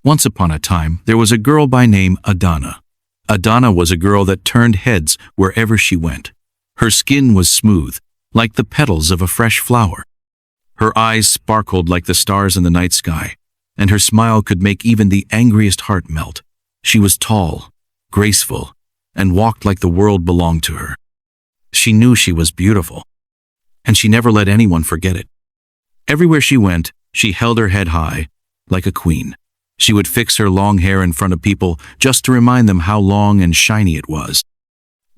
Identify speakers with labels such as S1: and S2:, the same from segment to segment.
S1: Once upon a time, there was a girl by name Adanna. Adanna was a girl that turned heads wherever she went. Her skin was smooth, like the petals of a fresh flower. Her eyes sparkled like the stars in the night sky, and her smile could make even the angriest heart melt. She was tall, graceful, and walked like the world belonged to her. She knew she was beautiful, and she never let anyone forget it. Everywhere she went, she held her head high, like a queen. She would fix her long hair in front of people just to remind them how long and shiny it was.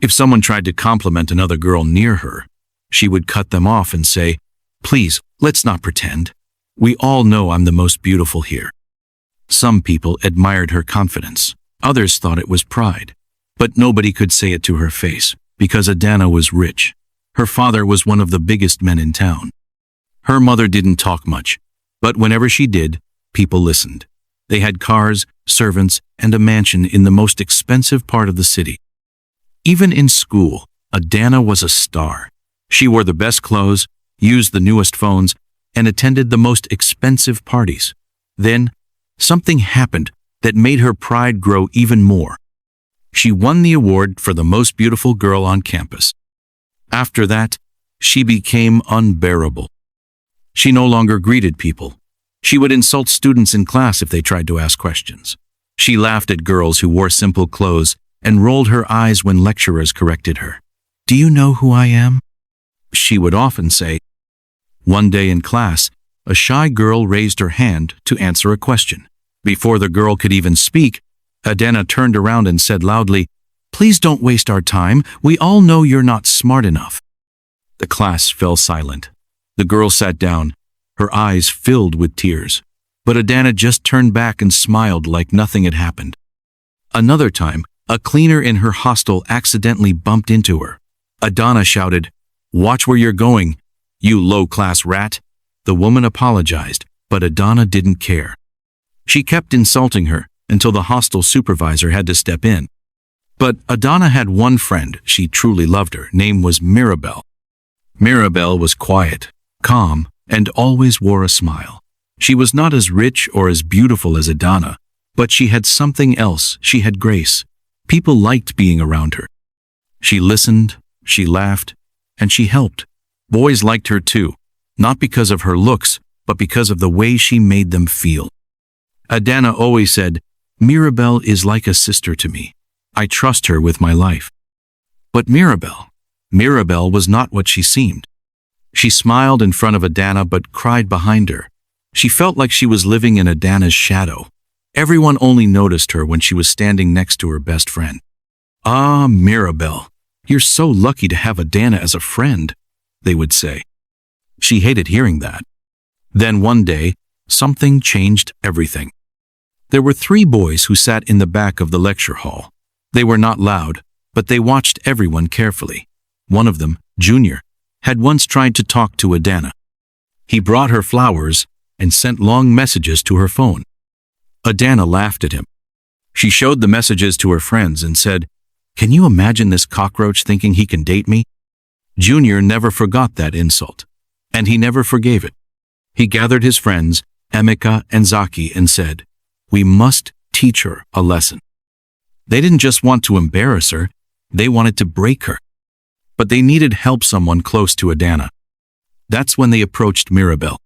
S1: If someone tried to compliment another girl near her, she would cut them off and say, "Please, let's not pretend. We all know I'm the most beautiful here." Some people admired her confidence. Others thought it was pride. But nobody could say it to her face, because Adanna was rich. Her father was one of the biggest men in town. Her mother didn't talk much, but whenever she did, people listened. They had cars, servants, and a mansion in the most expensive part of the city. Even in school, Adanna was a star. She wore the best clothes, used the newest phones, and attended the most expensive parties. Then, something happened that made her pride grow even more. She won the award for the most beautiful girl on campus. After that, she became unbearable. She no longer greeted people. She would insult students in class if they tried to ask questions. She laughed at girls who wore simple clothes and rolled her eyes when lecturers corrected her. "Do you know who I am?" she would often say. One day in class, a shy girl raised her hand to answer a question. Before the girl could even speak, Adanna turned around and said loudly, "Please don't waste our time. We all know you're not smart enough." The class fell silent. The girl sat down, her eyes filled with tears. But Adanna just turned back and smiled like nothing had happened. Another time, a cleaner in her hostel accidentally bumped into her. Adanna shouted, "Watch where you're going, you low-class rat." The woman apologized, but Adanna didn't care. She kept insulting her until the hostel supervisor had to step in. But Adanna had one friend she truly loved. Her name was Mirabelle. Mirabelle was quiet, calm, and always wore a smile. She was not as rich or as beautiful as Adanna, but she had something else. She had grace. People liked being around her. She listened, she laughed, and she helped. Boys liked her too, not because of her looks, but because of the way she made them feel. Adanna always said, "Mirabelle is like a sister to me. I trust her with my life." But Mirabelle was not what she seemed. She smiled in front of Adanna but cried behind her. She felt like she was living in Adanna's shadow. Everyone only noticed her when she was standing next to her best friend. "Ah, Mirabelle, you're so lucky to have Adanna as a friend," they would say. She hated hearing that. Then one day, something changed everything. There were 3 boys who sat in the back of the lecture hall. They were not loud, but they watched everyone carefully. One of them, Junior, had once tried to talk to Adanna. He brought her flowers and sent long messages to her phone. Adanna laughed at him. She showed the messages to her friends and said, "Can you imagine this cockroach thinking he can date me?" Junior never forgot that insult, and he never forgave it. He gathered his friends, Emeka and Zaki, and said, "We must teach her a lesson." They didn't just want to embarrass her, they wanted to break her. But they needed help, someone close to Adanna. That's when they approached Mirabelle.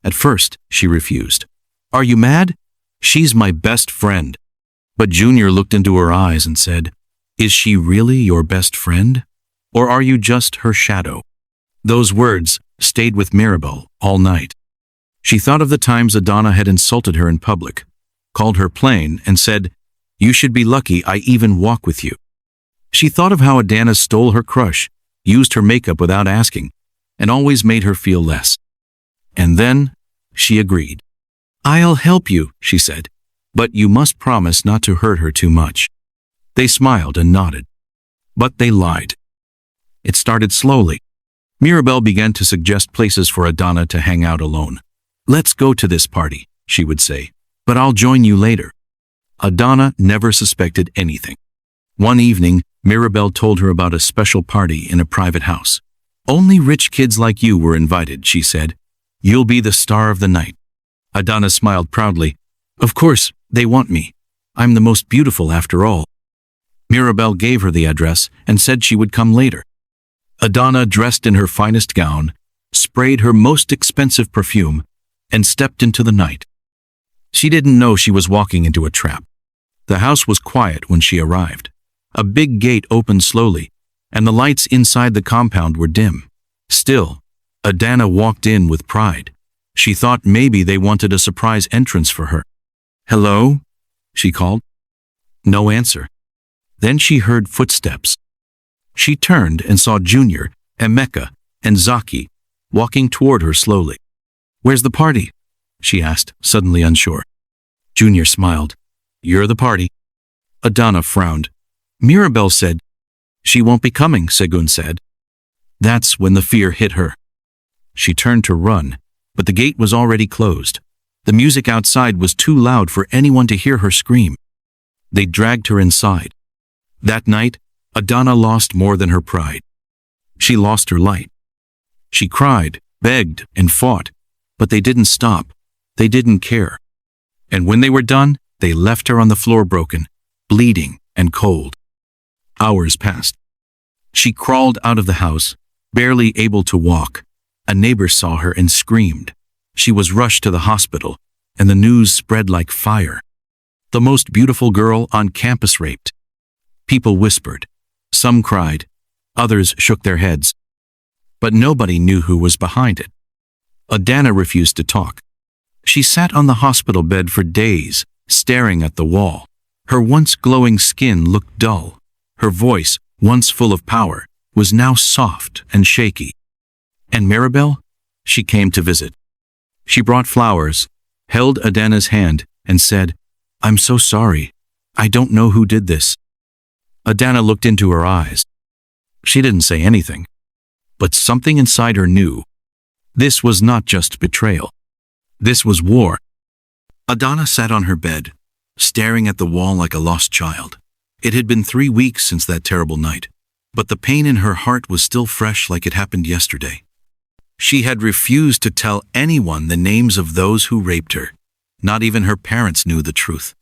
S1: At first, she refused. "Are you mad? She's my best friend." But Junior looked into her eyes and said, "Is she really your best friend? Or are you just her shadow?" Those words stayed with Mirabelle all night. She thought of the times Adanna had insulted her in public, called her plain, and said, "You should be lucky I even walk with you." She thought of how Adanna stole her crush, used her makeup without asking, and always made her feel less. And then she agreed. "I'll help you," she said, "but you must promise not to hurt her too much." They smiled and nodded. But they lied. It started slowly. Mirabelle began to suggest places for Adanna to hang out alone. "Let's go to this party," she would say, "but I'll join you later." Adanna never suspected anything. One evening, Mirabelle told her about a special party in a private house. "Only rich kids like you were invited," she said. "You'll be the star of the night." Adanna smiled proudly. Of course, they want me. I'm the most beautiful after all. Mirabel gave her the address and said she would come later. Adanna, dressed in her finest gown, sprayed her most expensive perfume, and stepped into the night. She didn't know she was walking into a trap. The house was quiet when she arrived. A big gate opened slowly, and the lights inside the compound were dim. Still, Adanna walked in with pride. She thought maybe they wanted a surprise entrance for her. "Hello?" she called. No answer. Then she heard footsteps. She turned and saw Junior, Emeka, and Zaki walking toward her slowly. "Where's the party?" she asked, suddenly unsure. Junior smiled. "You're the party." Adanna frowned. Mirabel said, "She won't be coming," Segun said. That's when the fear hit her. She turned to run, but the gate was already closed. The music outside was too loud for anyone to hear her scream. They dragged her inside. That night, Adanna lost more than her pride. She lost her light. She cried, begged, and fought, but they didn't stop. They didn't care. And when they were done, they left her on the floor broken, bleeding, and cold. Hours passed. She crawled out of the house, barely able to walk. A neighbor saw her and screamed. She was rushed to the hospital, and the news spread like fire. The most beautiful girl on campus raped. People whispered. Some cried. Others shook their heads. But nobody knew who was behind it. Adanna refused to talk. She sat on the hospital bed for days, staring at the wall. Her once glowing skin looked dull. Her voice, once full of power, was now soft and shaky. And Mirabel? She came to visit. She brought flowers, held Adanna's hand, and said, "I'm so sorry. I don't know who did this." Adanna looked into her eyes. She didn't say anything. But something inside her knew. This was not just betrayal. This was war. Adanna sat on her bed, staring at the wall like a lost child. It had been 3 weeks since that terrible night, but the pain in her heart was still fresh like it happened yesterday. She had refused to tell anyone the names of those who raped her. Not even her parents knew the truth.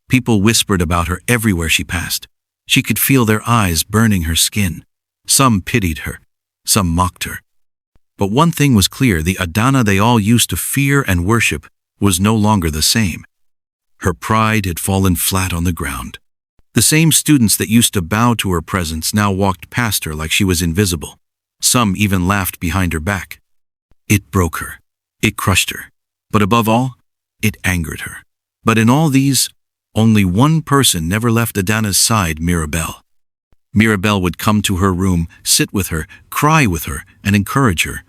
S1: People whispered about her everywhere she passed. She could feel their eyes burning her skin. Some pitied her, some mocked her. But one thing was clear: the Adanna they all used to fear and worship was no longer the same. Her pride had fallen flat on the ground. The same students that used to bow to her presence now walked past her like she was invisible. Some even laughed behind her back. It broke her. It crushed her. But above all, it angered her. But in all these, only one person never left Adanna's side: Mirabel. Mirabel would come to her room, sit with her, cry with her, and encourage her.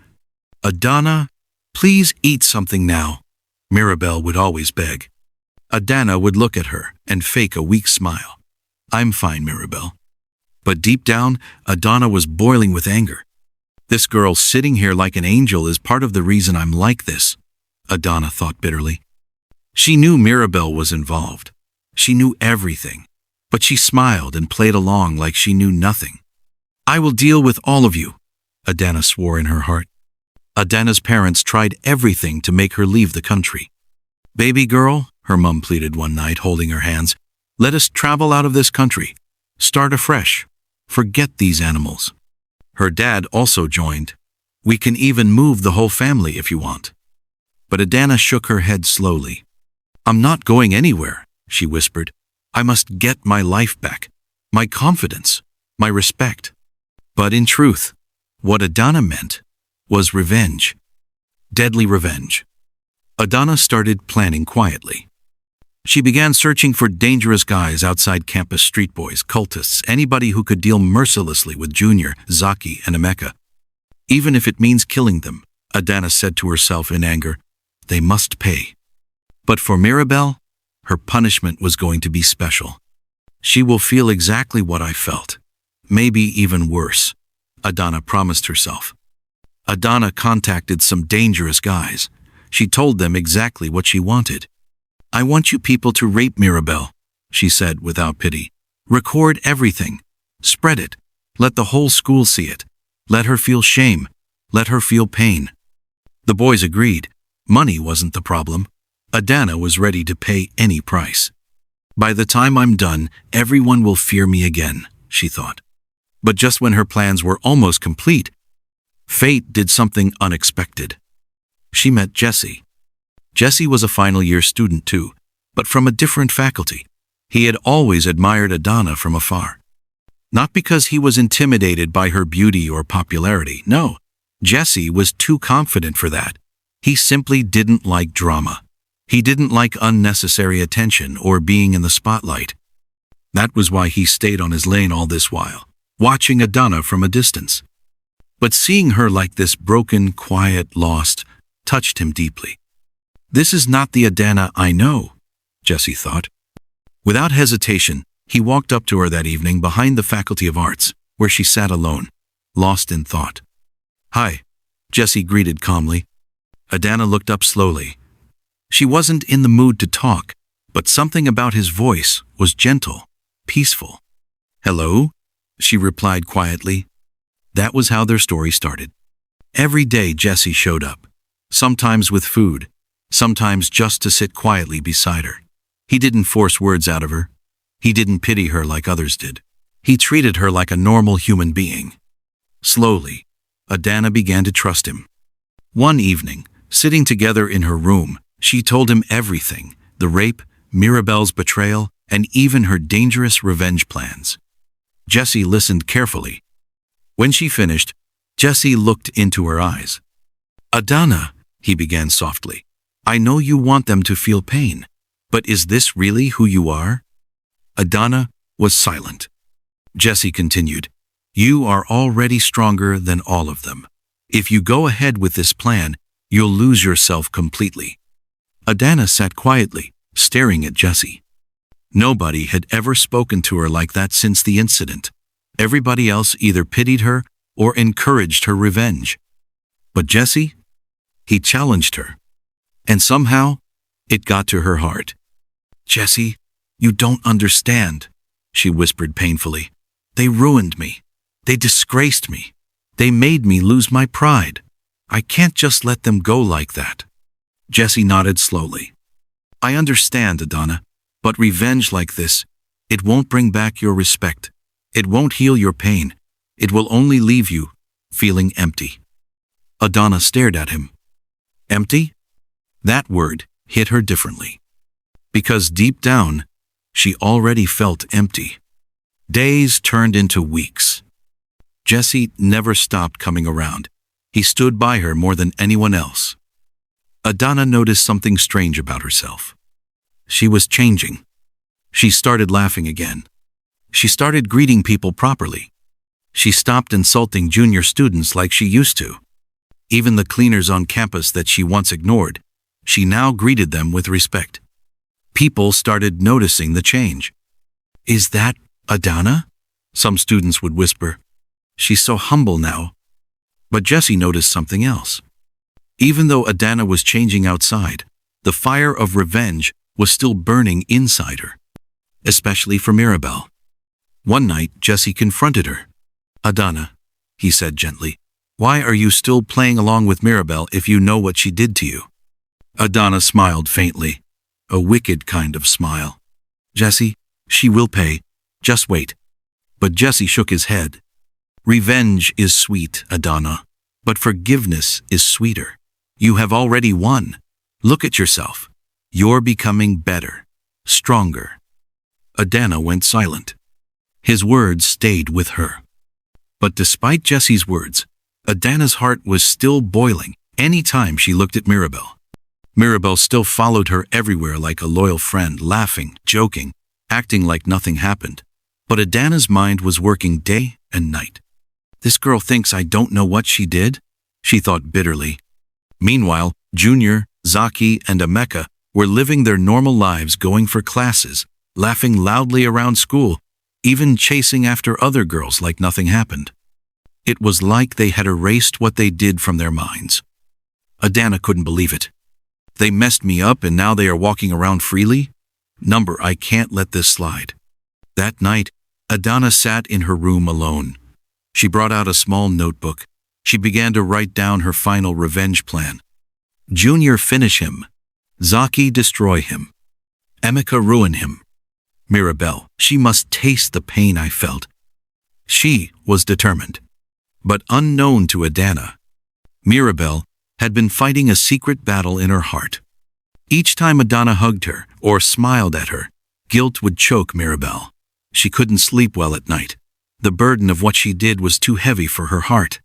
S1: "Adanna, please eat something now," Mirabel would always beg. Adanna would look at her and fake a weak smile. "I'm fine, Mirabel." But deep down, Adanna was boiling with anger. "This girl sitting here like an angel is part of the reason I'm like this," Adanna thought bitterly. She knew Mirabel was involved. She knew everything, but she smiled and played along like she knew nothing. "I will deal with all of you," Adanna swore in her heart. Adanna's parents tried everything to make her leave the country. "Baby girl," her mom pleaded one night, holding her hands, "let us travel out of this country. Start afresh. Forget these animals." Her dad also joined. "We can even move the whole family if you want." But Adanna shook her head slowly. "I'm not going anywhere," she whispered. "I must get my life back, my confidence, my respect." But in truth, what Adanna meant was revenge. Deadly revenge. Adanna started planning quietly. She began searching for dangerous guys outside campus: street boys, cultists, anybody who could deal mercilessly with Junior, Zaki, and Emeka. "Even if it means killing them," Adanna said to herself in anger, "they must pay." But for Mirabel, her punishment was going to be special. "She will feel exactly what I felt. Maybe even worse," Adanna promised herself. Adanna contacted some dangerous guys. She told them exactly what she wanted. "I want you people to rape Mirabel," she said without pity. "Record everything. Spread it. Let the whole school see it. Let her feel shame. Let her feel pain." The boys agreed. Money wasn't the problem. Adanna was ready to pay any price. By the time I'm done, everyone will fear me again, she thought. But just when her plans were almost complete, fate did something unexpected. She met Jesse. Jesse was a final year student too, but from a different faculty. He had always admired Adanna from afar. Not because he was intimidated by her beauty or popularity, no. Jesse was too confident for that. He simply didn't like drama. He didn't like unnecessary attention or being in the spotlight. That was why he stayed on his lane all this while, watching Adanna from a distance. But seeing her like this, broken, quiet, lost, touched him deeply. This is not the Adanna I know, Jesse thought. Without hesitation, he walked up to her that evening behind the Faculty of Arts, where she sat alone, lost in thought. "Hi," Jesse greeted calmly. Adanna looked up slowly. She wasn't in the mood to talk, but something about his voice was gentle, peaceful. "Hello," she replied quietly. That was how their story started. Every day Jesse showed up, sometimes with food, sometimes just to sit quietly beside her. He didn't force words out of her. He didn't pity her like others did. He treated her like a normal human being. Slowly, Adanna began to trust him. One evening, sitting together in her room, she told him everything: the rape, Mirabelle's betrayal, and even her dangerous revenge plans. Jesse listened carefully. When she finished, Jesse looked into her eyes. "Adanna," he began softly, "I know you want them to feel pain, but is this really who you are?" Adanna was silent. Jesse continued, "You are already stronger than all of them. If you go ahead with this plan, you'll lose yourself completely." Adanna sat quietly, staring at Jesse. Nobody had ever spoken to her like that since the incident. Everybody else either pitied her or encouraged her revenge. But Jesse? He challenged her. And somehow, it got to her heart. "Jesse, you don't understand," she whispered painfully. "They ruined me. They disgraced me. They made me lose my pride. I can't just let them go like that." Jesse nodded slowly. "I understand, Adanna, but revenge like this, it won't bring back your respect. It won't heal your pain. It will only leave you feeling empty." Adanna stared at him. Empty? That word hit her differently. Because deep down, she already felt empty. Days turned into weeks. Jesse never stopped coming around. He stood by her more than anyone else. Adanna noticed something strange about herself. She was changing. She started laughing again. She started greeting people properly. She stopped insulting junior students like she used to. Even the cleaners on campus that she once ignored, she now greeted them with respect. People started noticing the change. "Is that Adanna?" some students would whisper. "She's so humble now." But Jesse noticed something else. Even though Adanna was changing outside, the fire of revenge was still burning inside her, especially for Mirabelle. One night, Jesse confronted her. "Adanna," he said gently, "why are you still playing along with Mirabelle if you know what she did to you?" Adanna smiled faintly, a wicked kind of smile. "Jesse, she will pay. Just wait." But Jesse shook his head. "Revenge is sweet, Adanna, but forgiveness is sweeter. You have already won. Look at yourself. You're becoming better, stronger." Adanna went silent. His words stayed with her. But despite Jesse's words, Adanna's heart was still boiling any time she looked at Mirabelle. Mirabelle still followed her everywhere like a loyal friend, laughing, joking, acting like nothing happened. But Adanna's mind was working day and night. "This girl thinks I don't know what she did," she thought bitterly. Meanwhile, Junior, Zaki, and Emeka were living their normal lives, going for classes, laughing loudly around school, even chasing after other girls like nothing happened. It was like they had erased what they did from their minds. Adanna couldn't believe it. "They messed me up and now they are walking around freely? I can't let this slide." That night, Adanna sat in her room alone. She brought out a small notebook. She began to write down her final revenge plan. Junior, finish him. Zaki destroy him. Emeka ruin him. Mirabel, she must taste the pain I felt. She was determined. But unknown to Adanna, Mirabel had been fighting a secret battle in her heart. Each time Adanna hugged her or smiled at her, guilt would choke Mirabel. She couldn't sleep well at night. The burden of what she did was too heavy for her heart.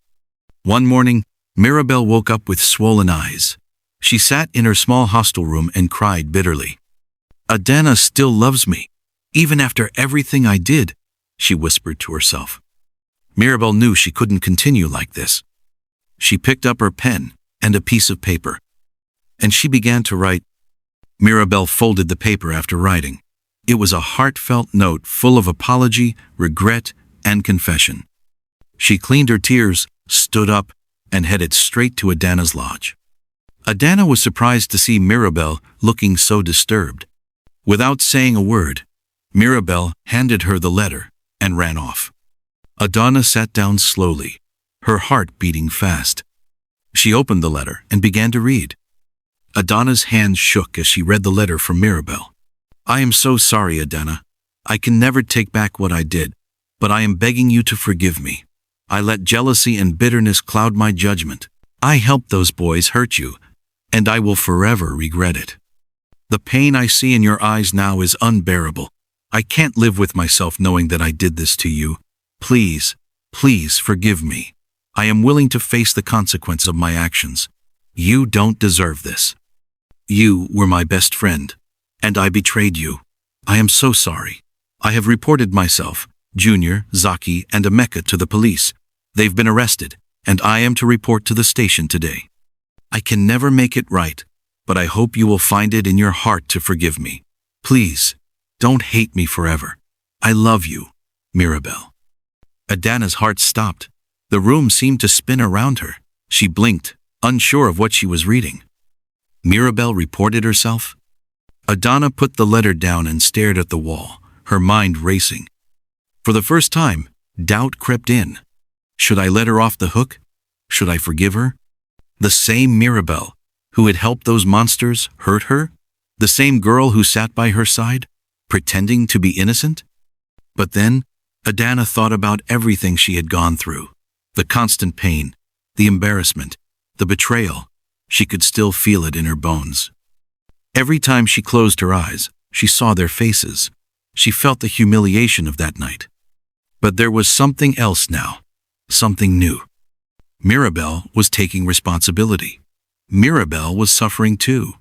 S1: One morning, Mirabel woke up with swollen eyes. She sat in her small hostel room and cried bitterly. Adanna still loves me, even after everything I did, she whispered to herself. Mirabel knew she couldn't continue like this. She picked up her pen and a piece of paper, and she began to write. Mirabel folded the paper after writing. It was a heartfelt note full of apology, regret, and confession. She cleaned her tears, stood up, and headed straight to Adanna's lodge. Adanna was surprised to see Mirabel looking so disturbed. Without saying a word, Mirabel handed her the letter and ran off. Adanna sat down slowly, her heart beating fast. She opened the letter and began to read. Adanna's hands shook as she read the letter from Mirabel. I am so sorry, Adanna. I can never take back what I did, but I am begging you to forgive me. I let jealousy and bitterness cloud my judgment. I helped those boys hurt you, and I will forever regret it. The pain I see in your eyes now is unbearable. I can't live with myself knowing that I did this to you. Please, please forgive me. I am willing to face the consequence of my actions. You don't deserve this. You were my best friend, and I betrayed you. I am so sorry. I have reported myself, Junior, Zaki, and Emeka to the police. They've been arrested, and I am to report to the station today. I can never make it right, but I hope you will find it in your heart to forgive me. Please, don't hate me forever. I love you, Mirabel. Adanna's heart stopped. The room seemed to spin around her. She blinked, unsure of what she was reading. Mirabel reported herself? Adanna put the letter down and stared at the wall, her mind racing. For the first time, doubt crept in. Should I let her off the hook? Should I forgive her? The same Mirabel who had helped those monsters hurt her? The same girl who sat by her side, pretending to be innocent? But then, Adanna thought about everything she had gone through. The constant pain, the embarrassment, the betrayal. She could still feel it in her bones. Every time she closed her eyes, she saw their faces. She felt the humiliation of that night. But there was something else now, something new. Mirabel was taking responsibility. Mirabel was suffering too.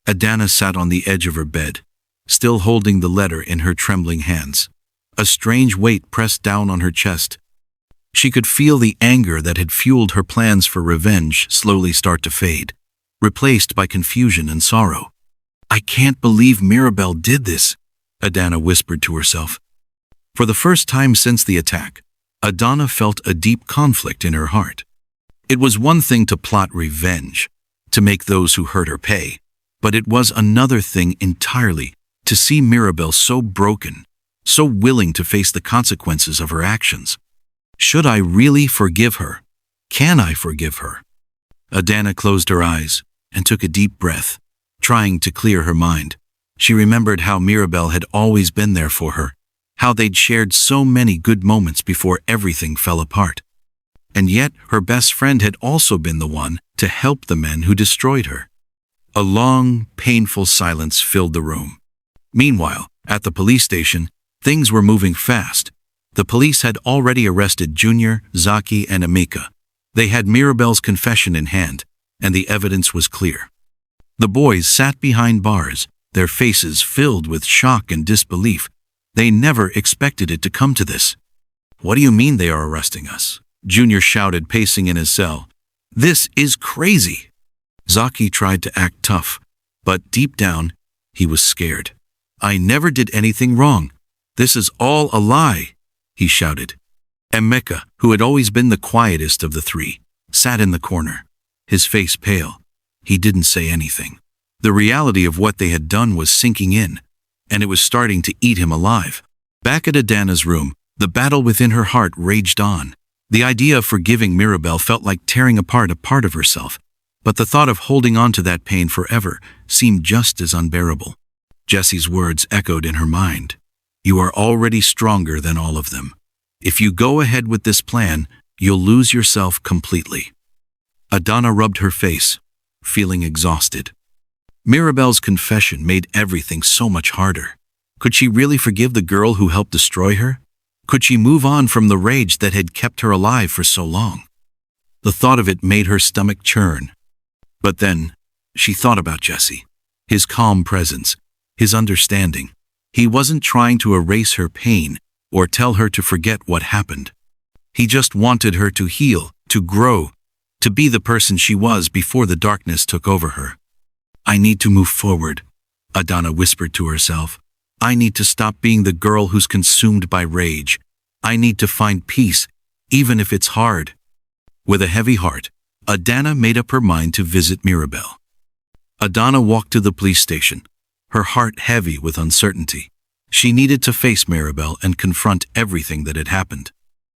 S1: Adanna sat on the edge of her bed, still holding the letter in her trembling hands. A strange weight pressed down on her chest. She could feel the anger that had fueled her plans for revenge slowly start to fade, replaced by confusion and sorrow. I can't believe Mirabel did this, Adanna whispered to herself. For the first time since the attack, Adanna felt a deep conflict in her heart. It was one thing to plot revenge, to make those who hurt her pay, but it was another thing entirely to see Mirabel so broken, so willing to face the consequences of her actions. Should I really forgive her? Can I forgive her? Adanna closed her eyes and took a deep breath, trying to clear her mind. She remembered how Mirabel had always been there for her, how they'd shared so many good moments before everything fell apart. And yet her best friend had also been the one to help the men who destroyed her. A long, painful silence filled the room. Meanwhile, at the police station, things were moving fast. The police had already arrested Junior, Zaki, and Emeka. They had Mirabel's confession in hand, and the evidence was clear. The boys sat behind bars, their faces filled with shock and disbelief. They never expected it to come to this. What do you mean they are arresting us? Junior shouted, pacing in his cell. This is crazy. Zaki tried to act tough, but deep down, he was scared. I never did anything wrong. This is all a lie, he shouted. Emeka, who had always been the quietest of the three, sat in the corner, his face pale. He didn't say anything. The reality of what they had done was sinking in, and it was starting to eat him alive. Back at Adanna's room, the battle within her heart raged on. The idea of forgiving Mirabel felt like tearing apart a part of herself. but the thought of holding on to that pain forever seemed just as unbearable. Jesse's words echoed in her mind. You are already stronger than all of them. If you go ahead with this plan, you'll lose yourself completely. Adanna rubbed her face, feeling exhausted. Mirabelle's confession made everything so much harder. Could she really forgive the girl who helped destroy her? Could she move on from the rage that had kept her alive for so long? The thought of it made her stomach churn. But then, she thought about Jesse. His calm presence, his understanding. He wasn't trying to erase her pain or tell her to forget what happened. He just wanted her to heal, to grow, to be the person she was before the darkness took over her. I need to move forward, Adanna whispered to herself. I need to stop being the girl who's consumed by rage. I need to find peace, even if it's hard. With a heavy heart, Adanna made up her mind to visit Mirabelle. Adanna walked to the police station, her heart heavy with uncertainty. She needed to face Mirabelle and confront everything that had happened.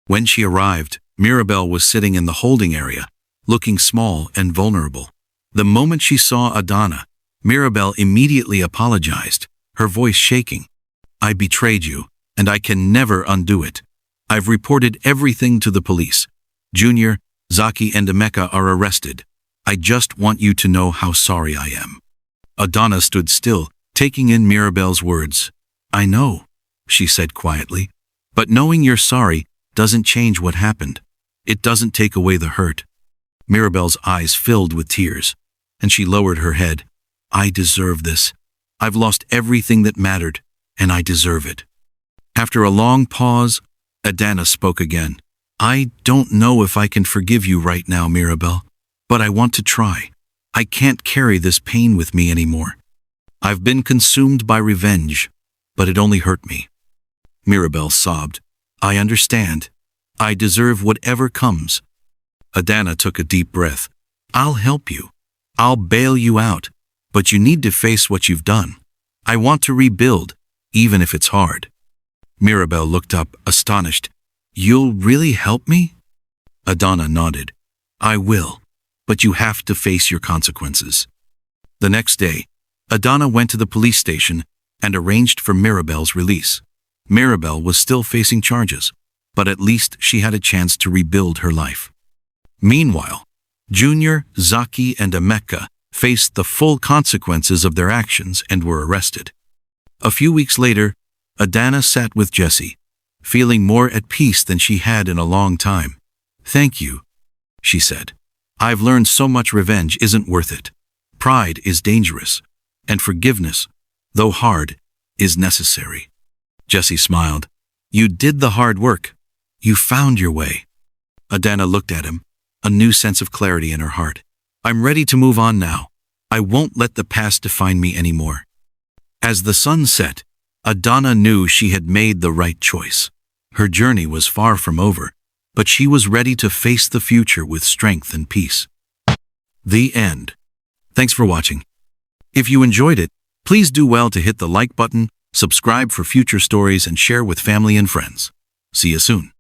S1: When she arrived, Mirabelle was sitting in the holding area, looking small and vulnerable. The moment she saw Adanna, Mirabelle immediately apologized, her voice shaking. I betrayed you, and I can never undo it. I've reported everything to the police. Junior, Zaki, and Emeka are arrested. I just want you to know how sorry I am. Adanna stood still, taking in Mirabelle's words. I know, she said quietly, but knowing you're sorry doesn't change what happened. It doesn't take away the hurt. Mirabelle's eyes filled with tears, and she lowered her head. I deserve this. I've lost everything that mattered, and I deserve it. After a long pause, Adanna spoke again. I don't know if I can forgive you right now, Mirabelle, but I want to try. I can't carry this pain with me anymore. I've been consumed by revenge, but it only hurt me. Mirabelle sobbed. I understand. I deserve whatever comes. Adanna took a deep breath. I'll help you. I'll bail you out, but you need to face what you've done. I want to rebuild, even if it's hard. Mirabelle looked up, astonished. You'll really help me? Adanna nodded. I will, but you have to face your consequences. The next day, Adanna went to the police station and arranged for Mirabelle's release. Mirabelle was still facing charges, but at least she had a chance to rebuild her life. Meanwhile, Junior, Zaki, and Emeka faced the full consequences of their actions and were arrested. A few weeks later, Adanna sat with Jesse, feeling more at peace than she had in a long time. Thank you, she said. I've learned so much revenge isn't worth it. Pride is dangerous, and forgiveness, though hard, is necessary. Jesse smiled. You did the hard work. You found your way. Adanna looked at him, a new sense of clarity in her heart. I'm ready to move on now. I won't let the past define me anymore. As the sun set, Adanna knew she had made the right choice. Her journey was far from over, but she was ready to face the future with strength and peace. The end. Thanks for watching. If you enjoyed it, please do well to hit the like button, subscribe for future stories, and share with family and friends. See you soon.